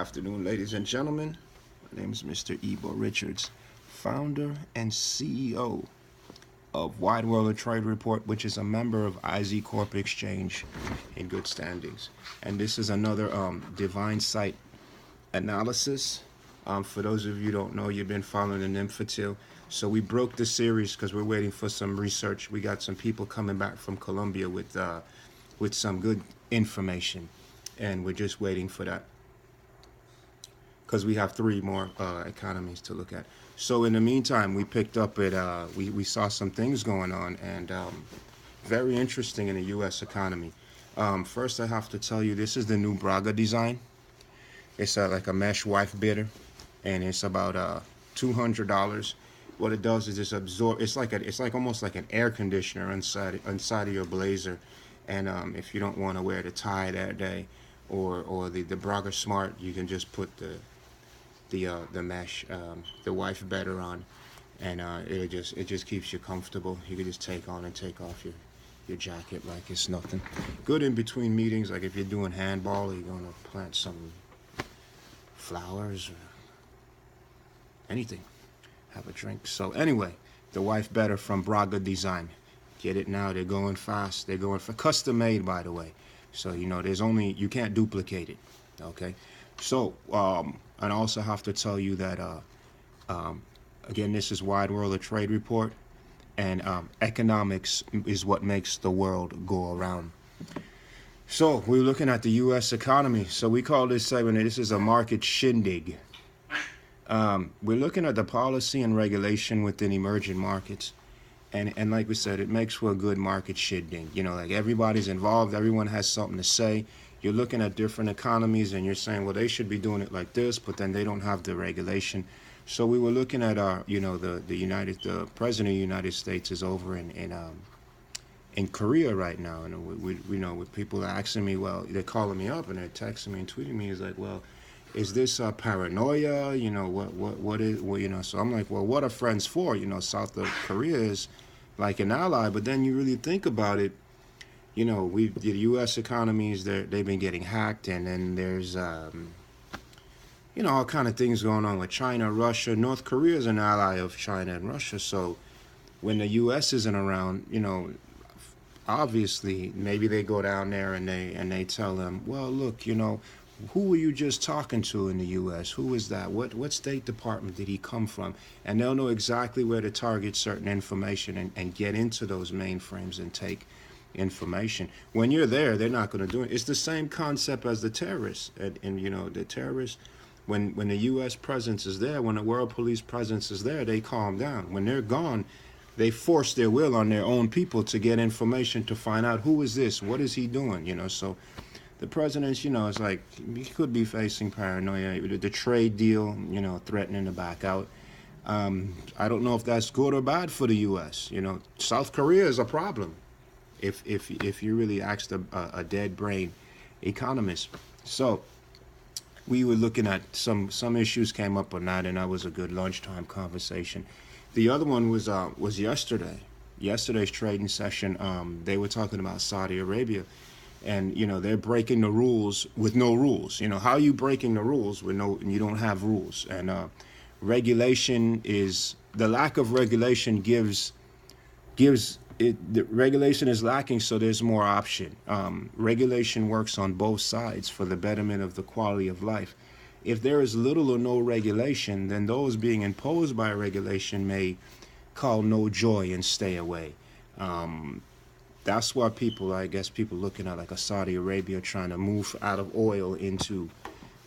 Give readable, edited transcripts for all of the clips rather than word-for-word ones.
afternoon, ladies and gentlemen. My name is Mr. Ebo Richards, founder and CEO of Wide World of Trade Report, which is a member of Corp Exchange in good standings. And this is another divine site analysis. For those of you who don't know, you've been following the Nymphotil. So we broke the series because we're waiting for some research. We got some people coming back from Colombia with some good information, and we're just waiting for that because we have three more economies to look at. So in the meantime, we picked up at we saw some things going on, and very interesting in the U.S. economy. First, I have to tell you, this is the new Braga design. It's like a mesh wife beater, and it's about $200. What it does is it's like almost like an air conditioner inside of your blazer. And if you don't want to wear the tie that day, or the Braga Smart, you can just put the mesh, the wife beater on, and it just keeps you comfortable. You can just take on and take off your jacket like it's nothing. Good in between meetings, like if you're doing handball, or you're gonna plant some flowers or anything, have a drink. So anyway, the wife beater from Braga Design. Get it now. They're going fast. They're going for custom made, by the way. So you can't duplicate it. Okay. So and I also have to tell you that again, this is Wide World of Trade Report, and economics is what makes the world go around. So we're looking at the U.S. economy. So we call this segment, this is a market shindig. We're looking at the policy and regulation within emerging markets. And like we said, it makes for a good market shindig. Like everybody's involved, everyone has something to say. You're looking at different economies and you're saying, well, they should be doing it like this, but then they don't have the regulation. So we were looking at the president of the United States is over in Korea right now, and we know with people asking me, well, they're calling me up and they're texting me and tweeting me, is like, well, is this paranoia? What is, so I'm like, well, what are friends for? South Korea is like an ally, but then you really think about it, the U.S. economies, they've been getting hacked, and then there's, all kind of things going on with China, Russia. North Korea is an ally of China and Russia, so when the U.S. isn't around, obviously, maybe they go down there and they tell them, well, look, who were you just talking to in the U.S.? Who is that? What State Department did he come from? And they'll know exactly where to target certain information and get into those mainframes and take information. When you're there, they're not going to do it. It's the same concept as the terrorists. And the terrorists, when the U.S. presence is there, when the world police presence is there, they calm down. When they're gone, they force their will on their own people to get information to find out who is this, what is he doing, so the president, it's like he could be facing paranoia. The trade deal, threatening to back out. I don't know if that's good or bad for the U.S. South Korea is a problem if you really asked a dead brain economist. So we were looking at some issues came up on that, and that was a good lunchtime conversation. The other one was yesterday. Yesterday's trading session. They were talking about Saudi Arabia. And they're breaking the rules with no rules. How are you breaking the rules with you don't have rules? And regulation is the lack of regulation gives it. The regulation is lacking, so there's more option. Regulation works on both sides for the betterment of the quality of life. If there is little or no regulation, then those being imposed by regulation may call no joy and stay away. That's why people looking at like a Saudi Arabia trying to move out of oil into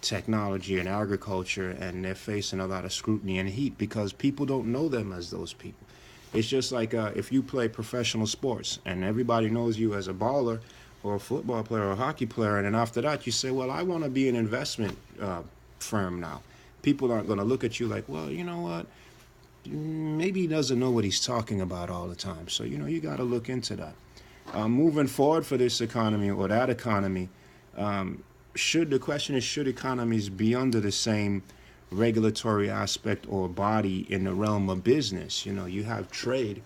technology and agriculture, and they're facing a lot of scrutiny and heat because people don't know them as those people. It's just like if you play professional sports and everybody knows you as a baller or a football player or a hockey player, and then after that you say, well, I want to be an investment firm now. People aren't going to look at you like, well, you know what? Maybe he doesn't know what he's talking about all the time. So, you got to look into that. Moving forward for this economy or that economy, should economies be under the same regulatory aspect or body in the realm of business? You have trade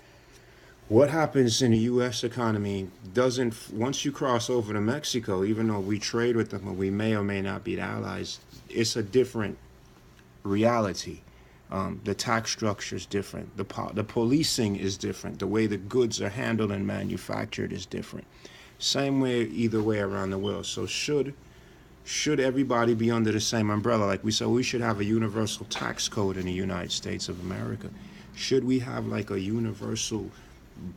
What happens in the U.S. economy doesn't, once you cross over to Mexico, even though we trade with them, or we may or may not be allies, it's a different reality. The tax structure is different. The policing is different. The way the goods are handled and manufactured is different. Same way either way around the world. So should everybody be under the same umbrella? Like we said, we should have a universal tax code in the United States of America. Should we have like a universal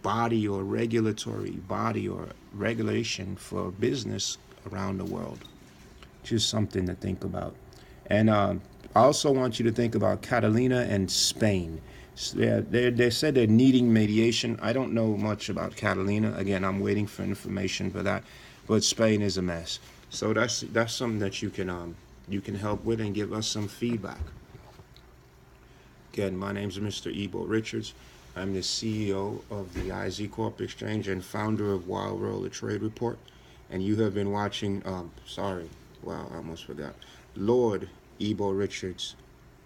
body or regulatory body or regulation for business around the world? Just something to think about. And I also want you to think about Catalina and Spain. They said they're needing mediation. I don't know much about Catalina. Again, I'm waiting for information for that. But Spain is a mess. So that's something that you can help with and give us some feedback. Again, my name is Mr. Ebo Richards. I'm the CEO of the Corp Exchange and founder of Wild World of Trade Report. And you have been watching, sorry, wow, I almost forgot. Lord Ebo Richards,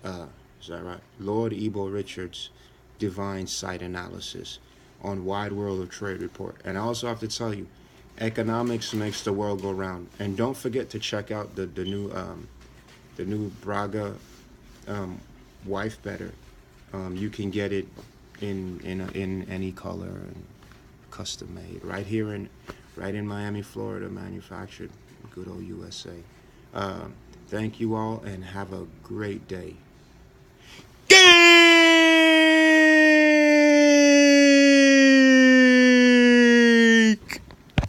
is that right? Lord Ebo Richards, Divine Site Analysis on Wide World of Trade Report. And I also have to tell you, economics makes the world go round. And don't forget to check out the new Braga Wife Better. You can get it in any color and custom made right in Miami, Florida, manufactured, good old USA. Thank you all and have a great day.